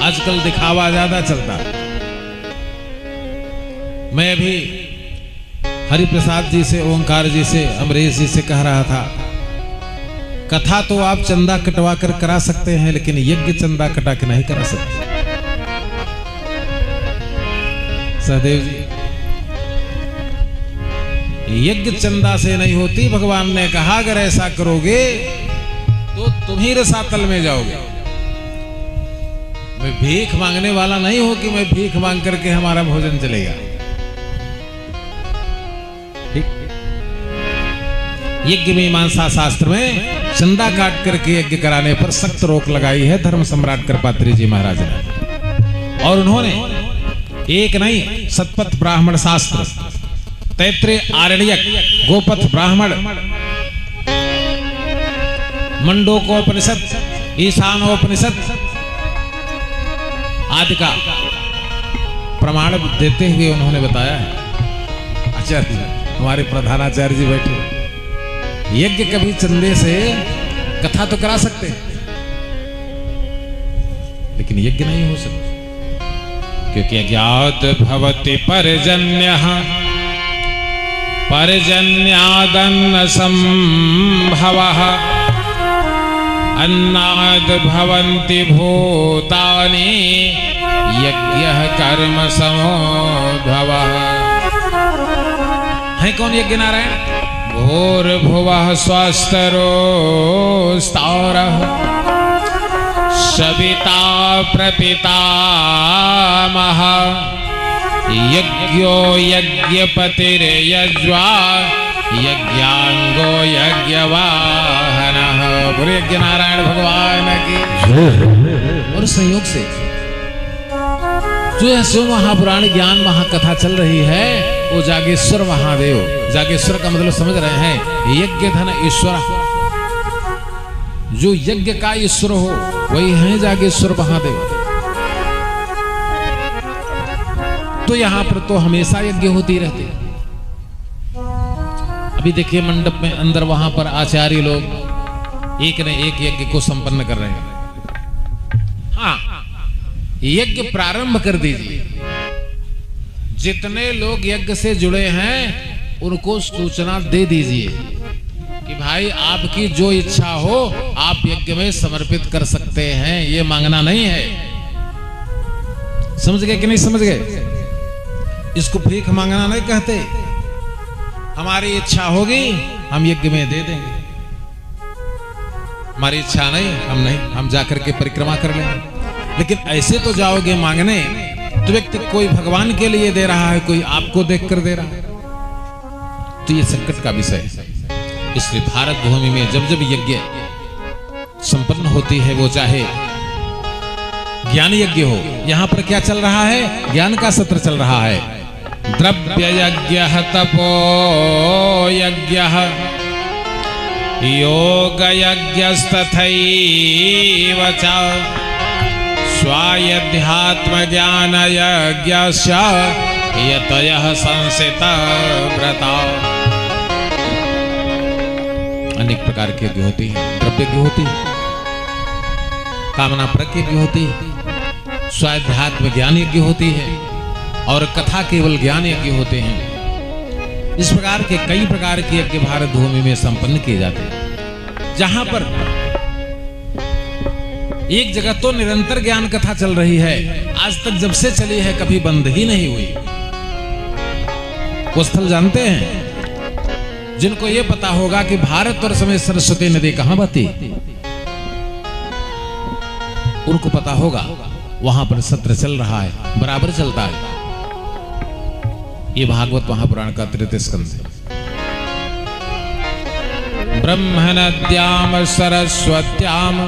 आजकल दिखावा ज्यादा चलता। मैं अभी हरिप्रसाद जी से, ओंकार जी से, अमरीश जी से कह रहा था, कथा तो आप चंदा कटवा कर करा सकते हैं, लेकिन यज्ञ चंदा कटा के नहीं करा सकते। सहदेव जी, यज्ञ चंदा से नहीं होती। भगवान ने कहा अगर ऐसा करोगे तो तुम ही रसातल में जाओगे। मैं भीख मांगने वाला नहीं हूं कि मैं भीख मांग करके हमारा भोजन चलेगा। ठीक। यज्ञ मीमांसा शास्त्र में चंदा काट करके यज्ञ कराने पर सख्त रोक लगाई है धर्म सम्राट कृपात्री जी महाराज ने। और उन्होंने एक नहीं, सतपथ ब्राह्मण शास्त्र, तैत्रीय आरण्यक, गोपथ ब्राह्मण, मंडोकोपनिषद, ईशानोपनिषद आदि का प्रमाण देते हुए उन्होंने बताया है। आचार्य हमारे प्रधानाचार्य जी बैठे, यज्ञ कभी चंदे से कथा तो करा सकते हैं, लेकिन यज्ञ नहीं हो सकता, क्योंकि अज्ञात भवति पर्जन्यः पर्जन्यादन्न संभवः अन्नाद भवन्ति भूतानि यज्ञः कर्म समोद्भवः। है कौन यज्ञ नारायण? भूर्भुवः स्वस्तरो स्तारः सविता प्रपितामह यज्ञो यज्ञपतिर्यज्वा यज्ञांगो यज्ञवाहनः। बोले यज्ञ नारायण भगवान की। और संयोग से जो शिव महापुराण ज्ञान महाकथा चल रही है, वो जागेश्वर महादेव, जागेश्वर का मतलब समझ रहे हैं, यज्ञ धन ईश्वर, जो यज्ञ का ईश्वर हो वही है जागेश्वर महादेव। तो यहां पर तो हमेशा यज्ञ होती रहती है। अभी देखिए मंडप में अंदर वहां पर आचार्य लोग एक न एक यज्ञ को संपन्न कर रहे हैं। हाँ, यज्ञ प्रारंभ कर दीजिए। जितने लोग यज्ञ से जुड़े हैं उनको सूचना दे दीजिए कि भाई आपकी जो इच्छा हो आप यज्ञ में समर्पित कर सकते हैं, ये मांगना नहीं है। समझ गए कि नहीं समझ गए? इसको भीख मांगना नहीं कहते। हमारी इच्छा होगी हम यज्ञ में दे देंगे, हमारी इच्छा नहीं, हम जाकर के परिक्रमा कर लेंगे। लेकिन ऐसे तो जाओगे मांगने तो व्यक्ति कोई भगवान के लिए दे रहा है, कोई आपको देखकर दे रहा है, तो ये संकट का विषय है। इसलिए भारत भूमि में जब जब यज्ञ संपन्न होती है, वो चाहे ज्ञान यज्ञ हो, यहां पर क्या चल रहा है? ज्ञान का सत्र चल रहा है। द्रव्य यज्ञ तपो यज्ञ योग यज्ञस्तथैव च स्वायध्यात्म ज्ञान यज्ञस्य यतयः संसिता व्रता। अनेक प्रकार के यज्ञ होती हैं। द्रव्य यज्ञ होती है, कामना परक यज्ञ होती है, स्वाध्यात्म ज्ञान यज्ञ होती है, और कथा केवल ज्ञान यज्ञ होते हैं। इस प्रकार के कई प्रकार के यज्ञ भारत भूमि में संपन्न किए जाते हैं। जहां पर एक जगह तो निरंतर ज्ञान कथा चल रही है, आज तक जब से चली है कभी बंद ही नहीं हुई। वो स्थल जानते हैं? जिनको ये पता होगा कि भारत और समय सरस्वती नदी कहां बहती, उनको पता होगा वहां पर सत्र चल रहा है, बराबर चलता है। ये भागवत महापुराण का तृतीय स्कंद है। ब्रह्म नद्याम सरस्वत्याम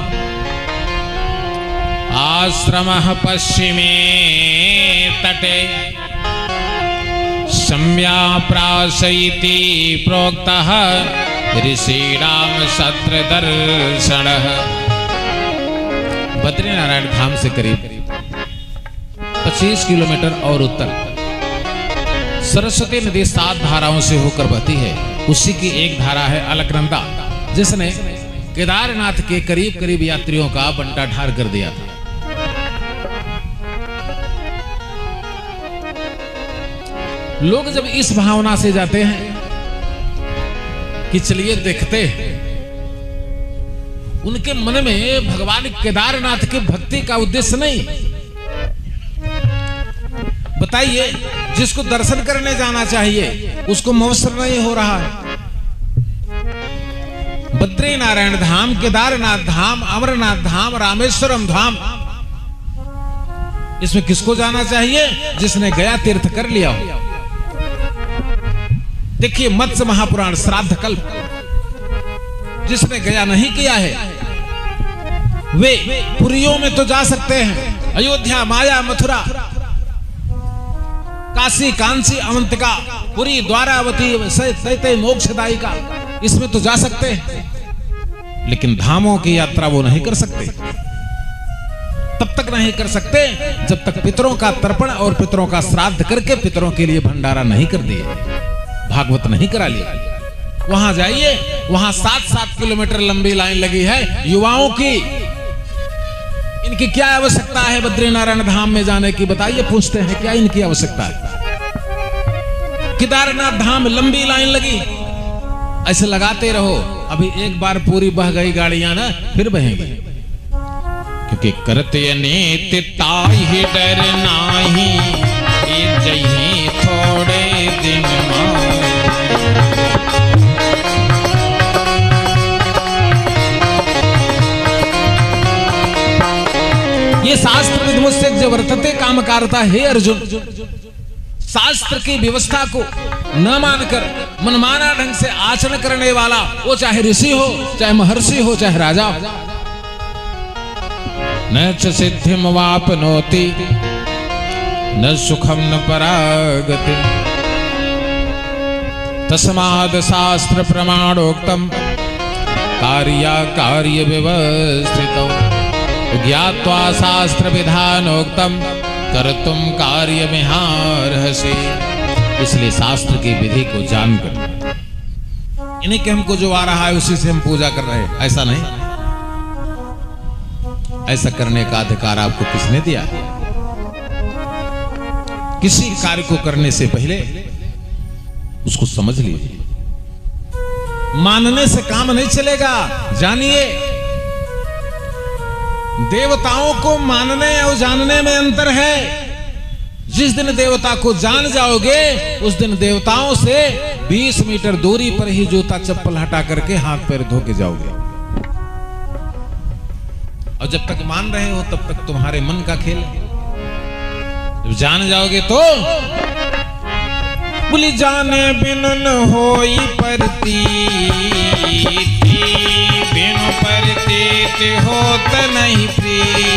आश्रमः पश्चिमे तटे सम्या प्रासयिति प्रोक्तः ऋषीणाम सत्र दर्शनः। बद्रीनारायण धाम से करीब 25 किलोमीटर और उत्तर सरस्वती नदी 7 धाराओं से होकर बहती है। उसी की एक धारा है अलकनंदा, जिसने केदारनाथ के करीब करीब यात्रियों का बंटा ढार कर दिया था। लोग जब इस भावना से जाते हैं कि चलिए देखते हैं, उनके मन में भगवान केदारनाथ की भक्ति का उद्देश्य नहीं। बताइए, जिसको दर्शन करने जाना चाहिए उसको मौसर नहीं हो रहा है। बद्रीनारायण धाम, केदारनाथ धाम, अमरनाथ धाम, रामेश्वरम धाम, इसमें किसको जाना चाहिए? जिसने गया तीर्थ कर लिया हो। देखिए मत्स्य महापुराण श्राद्ध कल्प, जिसने गया नहीं किया है वे पुरियों में तो जा सकते हैं, अयोध्या, माया, मथुरा, काशी, कांची, अवंतिका, पुरी, द्वारावती, तैतै, मोक्षदायिका, इसमें तो जा सकते हैं, लेकिन धामों की यात्रा वो नहीं कर सकते। तब तक नहीं कर सकते जब तक पितरों का तर्पण और पितरों का श्राद्ध करके पितरों के लिए भंडारा नहीं कर दिए, भागवत नहीं करा लिया। वहां जाइए, वहां 7-7 किलोमीटर लंबी लाइन लगी है युवाओं की। इनकी क्या आवश्यकता है बद्रीनारायण धाम में जाने की? बताइए, पूछते हैं क्या इनकी आवश्यकता है? केदारनाथ धाम लंबी लाइन लगी, ऐसे लगाते रहो, अभी एक बार पूरी बह गई गाड़ियां ना, फिर बहेंगी। क्योंकि करते नीति ताहि डर नाही, जही थोड़े दिन ये शास्त्र विध्वंसक जो वर्तते कामकारता है अर्जुन, शास्त्र की व्यवस्था को न मानकर मनमाना ढंग से आचरण करने वाला, वो चाहे ऋषि हो, चाहे महर्षि हो, चाहे राजा हो, न च सिद्धिम वापनोति न सुखम न परागति, तस्माद् शास्त्र प्रमाणोक्तम कार्य व्यवस्थितौ, ज्ञात्वा शास्त्र विधानोक्तम कर्तुम कार्यमिहार्हसि। इसलिए शास्त्र की विधि को जानकर, इन्हीं के हमको जो आ रहा है उसी से हम पूजा कर रहे हैं, ऐसा नहीं। ऐसा करने का अधिकार आपको किसने दिया? किसी कार्य को करने से पहले उसको समझ लीजिए। मानने से काम नहीं चलेगा, जानिए। देवताओं को मानने और जानने में अंतर है। जिस दिन देवता को जान जाओगे उस दिन देवताओं से 20 मीटर दूरी पर ही जूता चप्पल हटा करके हाथ पैर धो के जाओगे। और जब तक मान रहे हो तब तक तुम्हारे मन का खेल है। जब जान जाओगे तो बोली जाने बिन न होई प्रतीति, बिन प्रतीत होत नहीं प्रीति।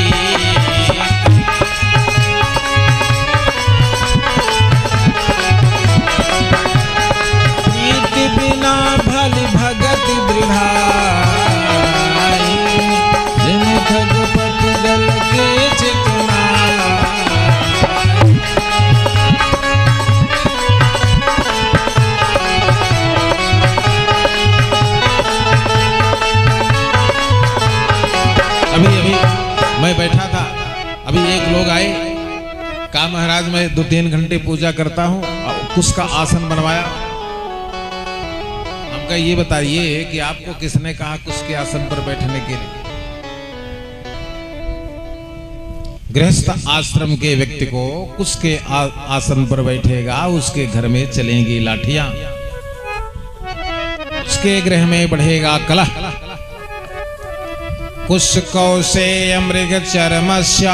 प्रीति बिना भली भगति वृधाई, जिन भगपति दल के चितना। अभी मैं बैठा था, अभी एक लोग आए, कहा महाराज मैं 2-3 घंटे पूजा करता हूँ, कुछ का आसन बनवाया। हमका ये बताइए कि आपको किसने कहा कुछ के आसन पर बैठने के लिए? गृहस्थ आश्रम के व्यक्ति को कुछ के आसन पर बैठेगा, उसके घर में चलेंगी लाठियां, उसके गृह में बढ़ेगा कलह। कुश कौशेय मृग चर्मस्य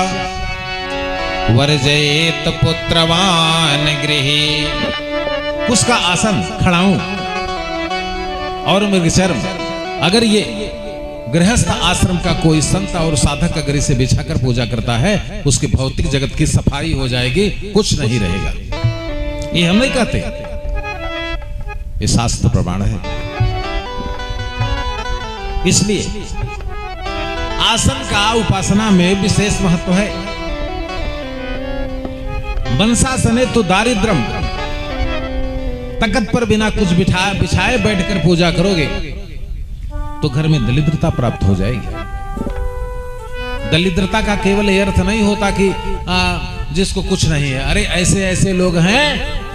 वर्जयेत पुत्रवान गृहे। कुश का आसन खड़ाऊं और मृग चर्म, अगर ये गृहस्थ आश्रम का कोई संत और साधक अगर इसे बिछाकर पूजा करता है, उसकी भौतिक जगत की सफाई हो जाएगी, कुछ नहीं रहेगा। ये हम नहीं कहते, ये शास्त्र प्रमाण है। इसलिए आसन का उपासना में विशेष महत्व है। वंशासने तो दारिद्रम, तकत पर बिना कुछ बिछाए बैठकर पूजा करोगे तो घर में दरिद्रता प्राप्त हो जाएगी। दरिद्रता का केवल यह अर्थ नहीं होता कि जिसको कुछ नहीं है। अरे ऐसे ऐसे लोग हैं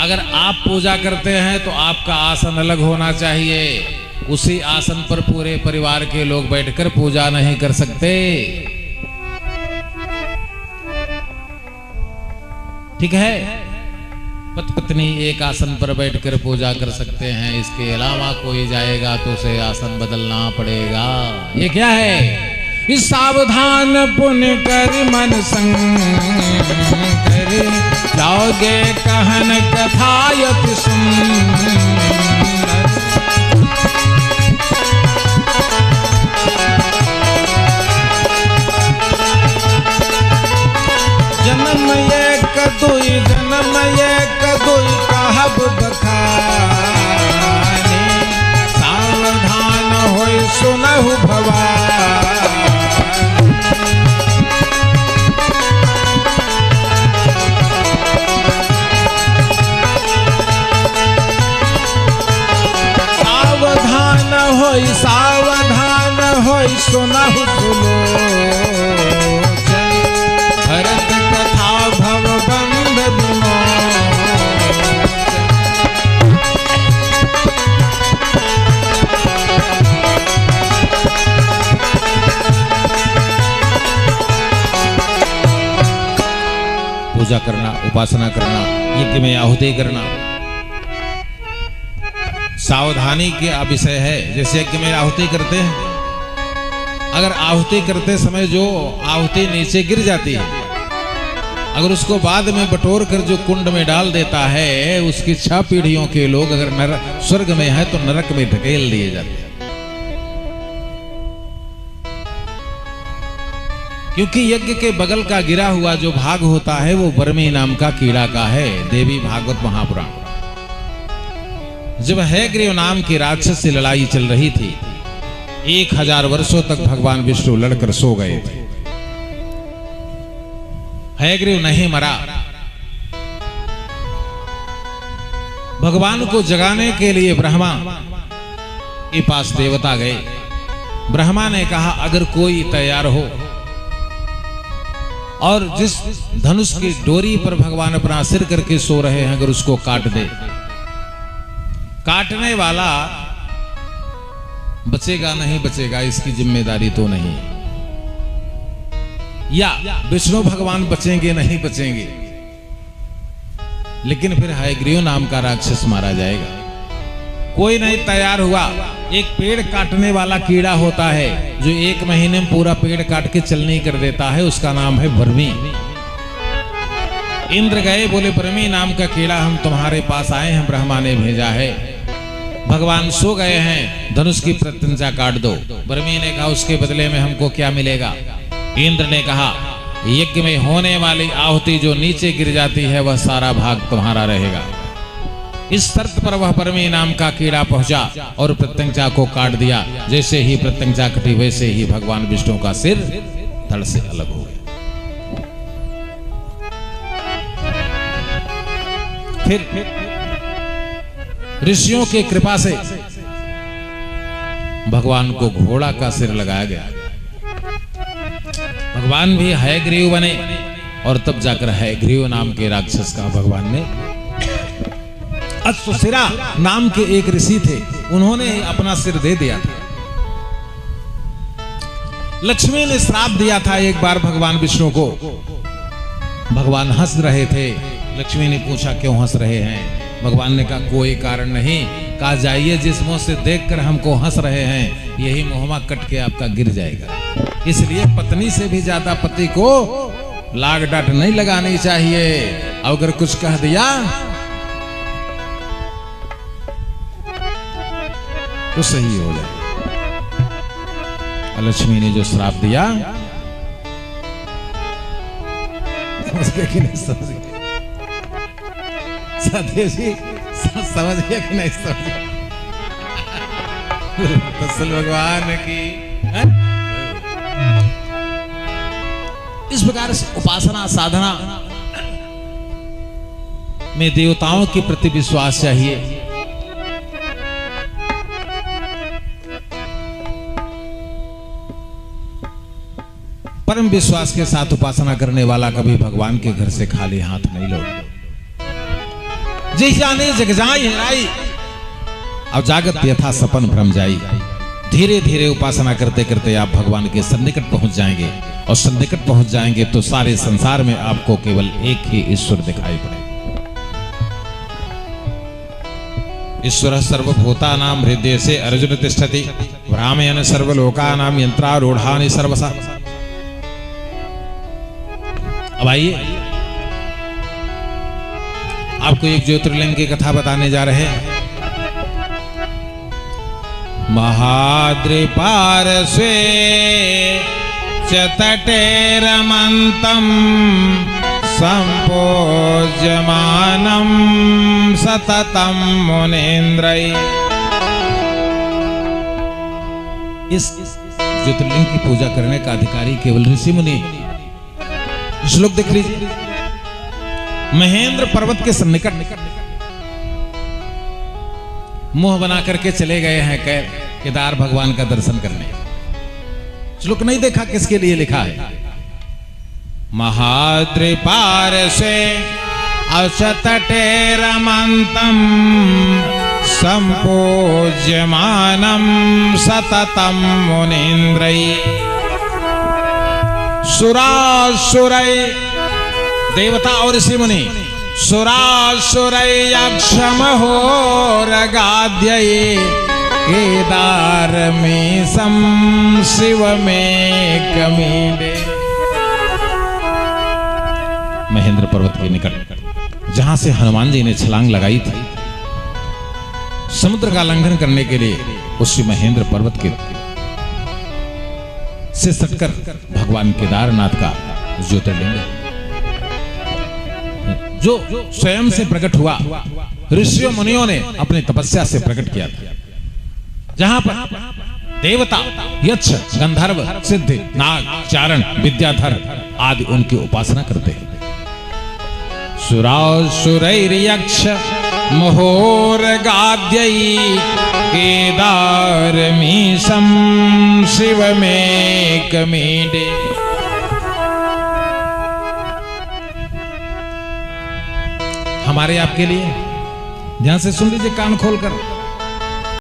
अगर आप पूजा करते हैं तो आपका आसन अलग होना चाहिए। उसी आसन पर पूरे परिवार के लोग बैठकर पूजा नहीं कर सकते। ठीक है, पति पत्नी एक आसन पर बैठकर पूजा कर सकते हैं, इसके अलावा कोई जाएगा तो उसे आसन बदलना पड़ेगा। ये क्या है? इस सावधान पुण्य कर मन संग कर, जाओगे कहन कथायत सुंदर। जन्म एक दुई जन्म एक दुई कहब बखानी, सावधान होय सुनहु भवानी। सावधान होय सुनहु सुलोचन, भरत कथा भव बंध विमोचन। पूजा करना, उपासना करना, यज्ञ में आहुति करना सावधानी का विषय है। जैसे यज्ञ में आहुति करते हैं, अगर आहुति करते समय जो आहुति नीचे गिर जाती है, अगर उसको बाद में बटोर कर जो कुंड में डाल देता है, उसकी 6 पीढ़ियों के लोग अगर स्वर्ग में है तो नरक में ढकेल दिए जाते हैं। क्योंकि यज्ञ के बगल का गिरा हुआ जो भाग होता है वो बर्मी नाम का कीड़ा का है। देवी भागवत महापुराण। जब हयग्रीव नाम के राक्षस से लड़ाई चल रही थी, 1000 वर्षों तक भगवान विष्णु लड़कर सो गए थे। हयग्रीव नहीं मरा। भगवान को जगाने के लिए ब्रह्मा के पास देवता गए। ब्रह्मा ने कहा अगर कोई तैयार हो और जिस धनुष की डोरी पर भगवान अपना सिर करके सो रहे हैं, अगर उसको काट दे, काटने वाला बचेगा नहीं बचेगा इसकी जिम्मेदारी तो नहीं, या विष्णु भगवान बचेंगे नहीं बचेंगे, लेकिन फिर हयग्रीव नाम का राक्षस मारा जाएगा। कोई नहीं तैयार हुआ। एक पेड़ काटने वाला कीड़ा होता है जो 1 महीने में पूरा पेड़ काट के चलनी कर देता है, उसका नाम है वर्मी। इंद्र गए, बोले वर्मी नाम का कीड़ा हम तुम्हारे पास आए हैं, ब्रह्मा ने भेजा है। भगवान सो गए हैं, धनुष की प्रत्यंचा काट दो। वर्मी ने कहा उसके बदले में हमको क्या मिलेगा? इंद्र ने कहा यज्ञ में होने वाली आहुति जो नीचे गिर जाती है वह सारा भाग तुम्हारा रहेगा। इस शर्त पर वह वर्मी नाम का कीड़ा पहुंचा और प्रत्यंचा को काट दिया। जैसे ही प्रत्यंचा कटी वैसे ही भगवान विष्णु का सिर धड़ से अलग हो गया। फिर ऋषियों की कृपा से भगवान को घोड़ा का सिर लगाया गया। भगवान भी हयग्रीव बने और तब जाकर हयग्रीव नाम के राक्षस का भगवान ने अश्वशिरा नाम के एक ऋषि थे, उन्होंने अपना सिर दे दिया था। लक्ष्मी ने श्राप दिया था एक बार भगवान विष्णु को। भगवान हंस रहे थे। लक्ष्मी ने पूछा क्यों हंस रहे हैं? भगवान ने कहा कोई कारण नहीं। कहा जाइए जिस मुंह से देखकर हमको हंस रहे हैं यही मुंहमा कट के आपका गिर जाएगा। इसलिए पत्नी से भी ज्यादा पति को लाग डांट नहीं लगानी चाहिए। अगर कुछ कह दिया तो सही हो जाए। लक्ष्मी ने जो श्राप दिया समझ गए कि नहीं समझ गए? सदेव जी समझ गए कि नहीं समझ गए? भगवान की इस प्रकार से उपासना साधना में देवताओं के प्रति विश्वास चाहिए। परम विश्वास के साथ उपासना करने वाला कभी भगवान के घर से खाली हाथ नहीं लौटता। जिस जाने जग जाई हेराई, अब जागत यथा सपन भ्रम जाई। धीरे धीरे उपासना करते करते आप भगवान के सन्निकट पहुंच जाएंगे, और सन्निकट पहुंच जाएंगे तो सारे संसार में आपको केवल एक ही ईश्वर दिखाई पड़ेगा। ईश्वर सर्वभूतानां हृदय से अर्जुन तिष्ठति, भ्रामयन् सर्वलोकानां यंत्रारूढ़ानि सर्वसा। अब आइए आपको एक ज्योतिर्लिंग की कथा बताने जा रहे हैं। महाद्रिपार्श्वे च तटे रमन्तं सम्पूज्यमानं सततं मुनीन्द्रैः। इस ज्योतिर्लिंग की पूजा करने का अधिकारी केवल ऋषि मुनि। श्लोक देख लीजिए। महेंद्र पर्वत के सन्निकट मुंह बना करके चले गए हैं केदार भगवान का दर्शन करने। श्लोक नहीं देखा किसके लिए लिखा है? महाद्रिपार्श्वे अशतटे रमन्तं सम्पूज्यमानं सततं मुनीन्द्रैः। सुरासुरैः, देवता और ऋषि मुनि, सुरासुरैर्यक्षमहोरगाद्यैः केदारमीशं शिवमेकमीडे। महेंद्र पर्वत के निकट जहां से हनुमान जी ने छलांग लगाई थी समुद्र का लंघन करने के लिए, उसी महेंद्र पर्वत के से सटकर भगवान केदारनाथ का ज्योतिर्लिंग जो स्वयं से प्रकट हुआ, ऋषियों मुनियों ने अपनी तपस्या से प्रकट किया था। जहां पर देवता, यक्ष, गंधर्व, सिद्ध, नाग, चारण, विद्याधर आदि उनकी उपासना करते हैं। सुरासुरैर्यक्ष महोरगाद्यैः केदारमीशं शिवमेकमीडे। हमारे आपके लिए ध्यान से सुन लीजिए कान खोलकर।